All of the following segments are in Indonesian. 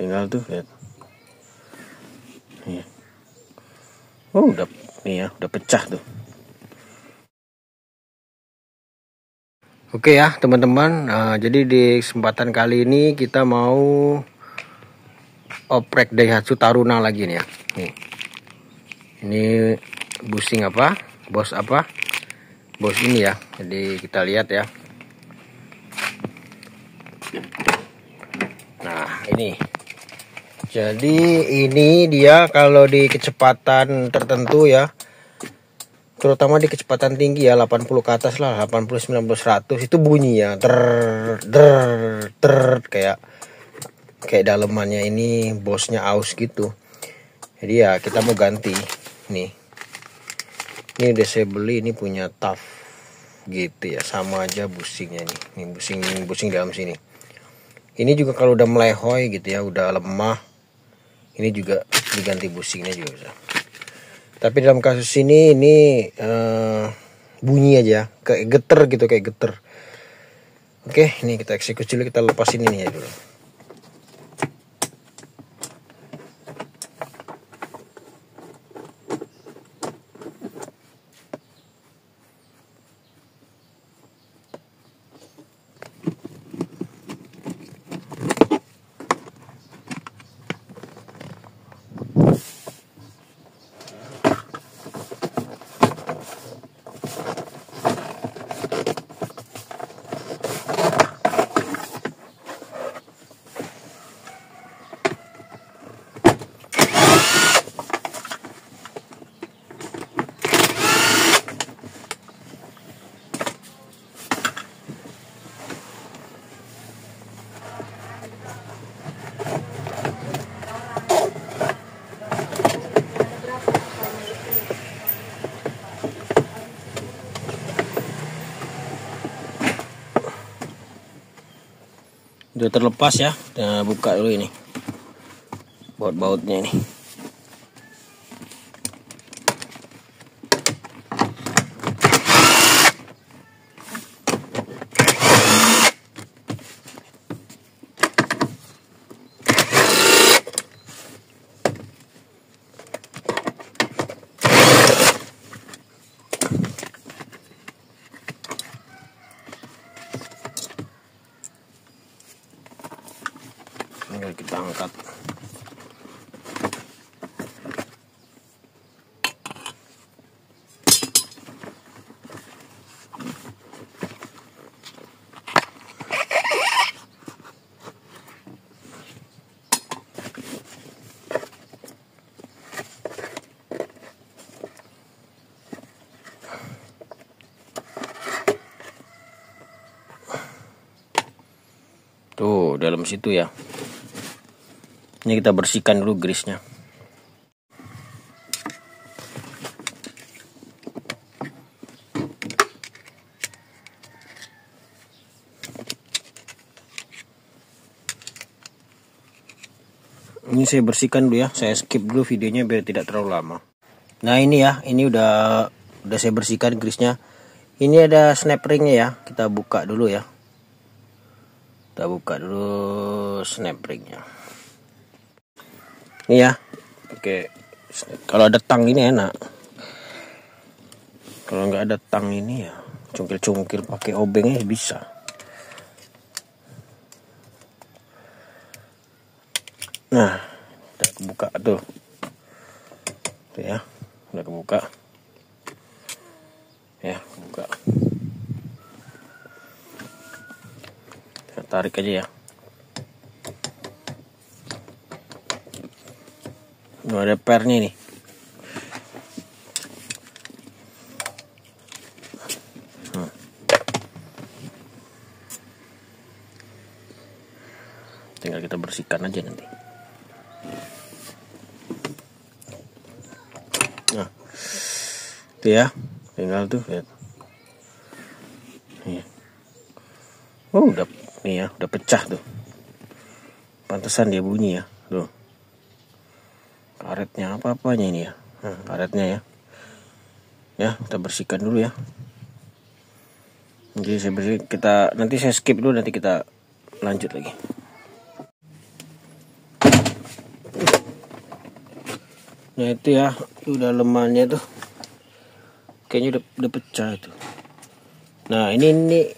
tinggal tuh lihat. Nih. Oh, udah nih ya, udah pecah tuh. Oke ya teman-teman, jadi di kesempatan kali ini kita mau oprek Daihatsu Taruna lagi nih ya. Nih. Ini busing apa? Bos apa? Bos ini ya. Jadi kita lihat ya. Nah, ini. Jadi ini dia kalau di kecepatan tertentu ya, terutama di kecepatan tinggi ya, 80 ke atas lah, 80, 90, 100 itu bunyi ya, kayak dalemannya ini bosnya aus gitu. Jadi ya kita mau ganti nih. Ini udah saya beli, ini punya TAF gitu ya, sama aja busingnya nih. Ini busing dalam sini. Ini juga kalau udah melehoy gitu ya, udah lemah, ini juga diganti busingnya juga bisa. Tapi dalam kasus ini bunyi aja, kayak geter gitu, kayak geter. Oke, ini kita eksekusi dulu, kita lepasin ini ya dulu. Udah terlepas ya, kita buka dulu ini baut-bautnya ini. Tinggal kita angkat. Tuh, dalam situ ya. Ini kita bersihkan dulu grease-nya. Ini saya bersihkan dulu ya. Saya skip dulu videonya biar tidak terlalu lama. Nah, ini ya, ini udah saya bersihkan grease-nya. Ini ada snap ring-nya ya. Kita buka dulu ya. Kita buka dulu snap ring-nya. Ini ya. Oke. Kalau ada tang ini enak. Kalau nggak ada tang ini ya cungkil-cungkil pakai obengnya bisa. Nah, udah kebuka tuh. Tuh ya. Udah kebuka. Ya, kebuka. Kita tarik aja ya. Ini ada pernya nih. Tinggal kita bersihkan aja nanti. Nah, itu ya, tinggal tuh lihat. Nih. Oh, udah nih ya, udah pecah tuh. Pantesan dia bunyi ya, tuh. Karetnya apa-apanya ini ya. Nah, karetnya ya. Ya, kita bersihkan dulu ya. Jadi nanti saya skip dulu, nanti kita lanjut lagi. Nah itu ya, udah dalemannya tuh kayaknya udah pecah itu. Nah ini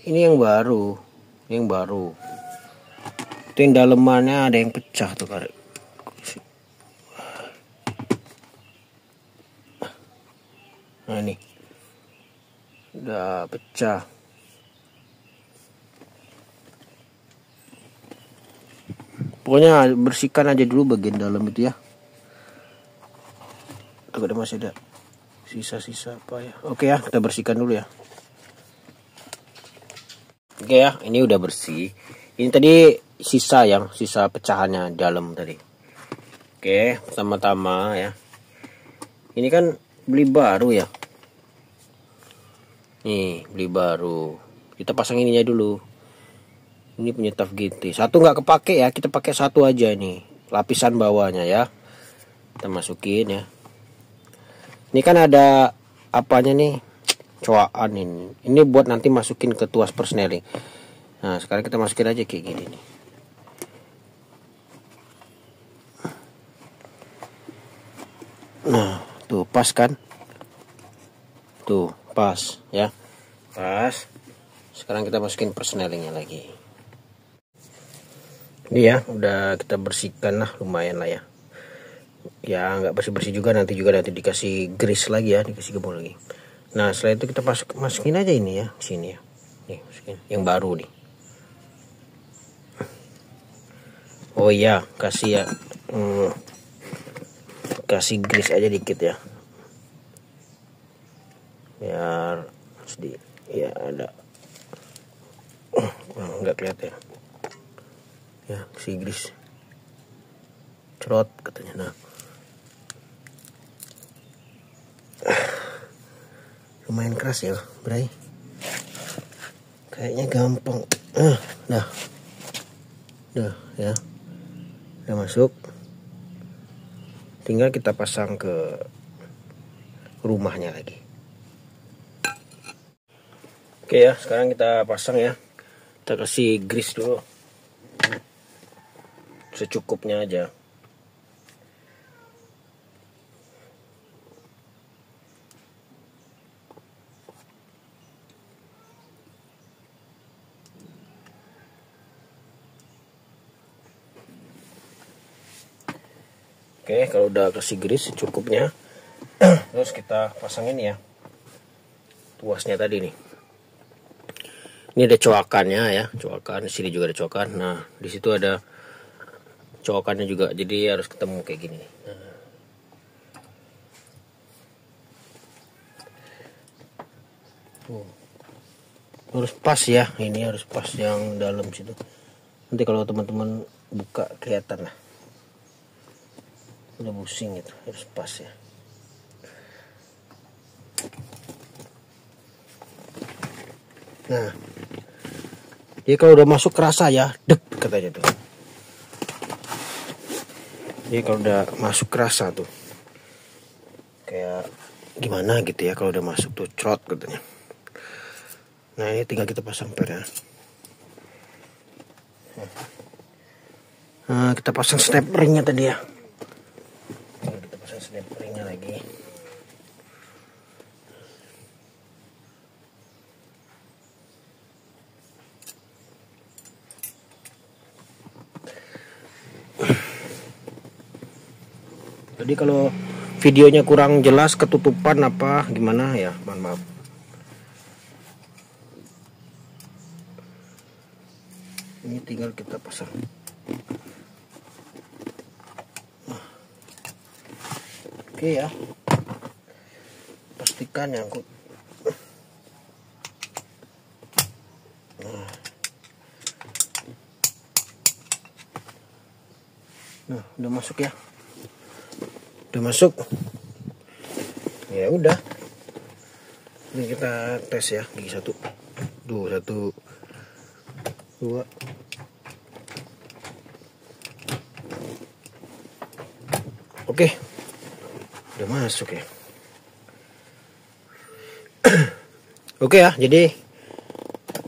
yang baru, yang baru. Itu yang dalemannya ada yang pecah tuh karek. Nah ini udah pecah. Pokoknya bersihkan aja dulu bagian dalam itu ya. Tuh ada masih ada sisa-sisa apa ya. Oke ya, kita bersihkan dulu ya. Oke ya, ini udah bersih. Ini tadi sisa pecahannya dalam tadi. Oke, pertama-tama ya. Ini kan beli baru ya. Nih, beli baru. Kita pasang ininya dulu. Ini punya TAF GT. Satu nggak kepake ya, kita pakai satu aja nih. Lapisan bawahnya ya. Kita masukin ya. Ini kan ada apanya nih? Coaan ini. Ini buat nanti masukin ke tuas persneling. Nah, sekarang kita masukin aja kayak gini nih. Nah, tuh pas kan? Tuh, pas ya. Pas. Sekarang kita masukin persnelingnya lagi. Ini ya, udah kita bersihkan lah, lumayan lah ya. Ya nggak bersih-bersih juga, nanti dikasih grease lagi ya, dikasih gembok lagi. Nah setelah itu kita masukin aja ini ya, sini ya. Nih, masukin yang baru nih. Oh iya, kasih ya. Kasih grease aja dikit ya. Biar sedikit ya ada. Nggak kelihatan ya. Ya, si grease. Cerot katanya. Nah. Lumayan keras ya, Bray. Kayaknya gampang. Dah ya. Udah masuk. Tinggal kita pasang ke rumahnya lagi. Oke ya, sekarang kita pasang ya. Kita kasih grease dulu. Secukupnya aja. Oke, kalau udah kasih grease secukupnya, terus kita pasangin ya tuasnya tadi nih. Ini ada coakannya ya, coakan. Di sini juga ada coakan. Nah, di situ ada coakannya juga. Jadi harus ketemu kayak gini. Harus pas ya, ini harus pas yang dalam situ. Nanti kalau teman-teman buka kelihatan lah. Udah pusing gitu, harus pas ya. Nah, jadi kalau udah masuk kerasa ya, dek katanya tuh. Jadi kalau udah masuk kerasa tuh, kayak gimana gitu ya kalau udah masuk tuh crot katanya. Nah ini tinggal kita pasang per ya. Nah, kita pasang snap ringnya tadi ya. Kita pasang snap ringnya lagi. Jadi kalau videonya kurang jelas, ketutupan apa gimana ya, mohon maaf. Ini tinggal kita pasang. Oke ya. Pastikan nyangkut. Nah, udah masuk ya. Udah masuk. Ya udah. Ini kita tes ya, gigi 1. 2, 1, 2. Oke. Udah masuk ya. Oke ya, jadi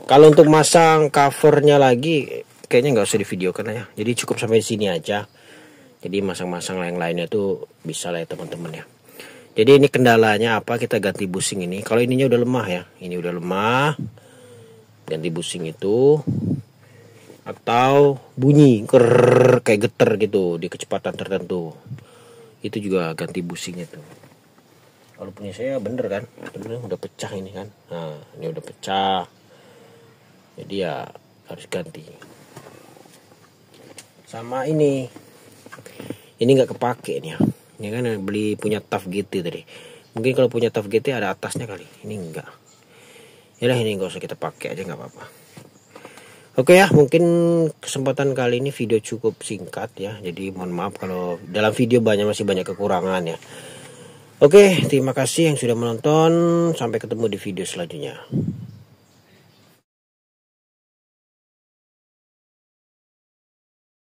kalau untuk masang covernya lagi kayaknya nggak usah divideokan ya. Jadi cukup sampai sini aja. Jadi masang-masang yang lainnya tuh bisa lah ya teman-teman ya. Jadi ini kendalanya apa, kita ganti busing ini. Kalau ininya udah lemah ya, ini udah lemah, ganti busing itu. Atau bunyi kayak getar gitu di kecepatan tertentu, itu juga ganti busingnya tuh. Kalau punya saya bener kan, bener udah pecah ini kan. Nah ini udah pecah, jadi ya harus ganti. Sama ini nggak kepake nih ya. Ini kan beli punya TAF GT tadi. Mungkin kalau punya TAF GT ada atasnya kali. Ini enggak. Yalah ini nggak usah kita pakai aja, nggak apa-apa. Oke ya, mungkin kesempatan kali ini video cukup singkat ya. Jadi mohon maaf kalau dalam video masih banyak kekurangan ya. Oke, terima kasih yang sudah menonton. Sampai ketemu di video selanjutnya.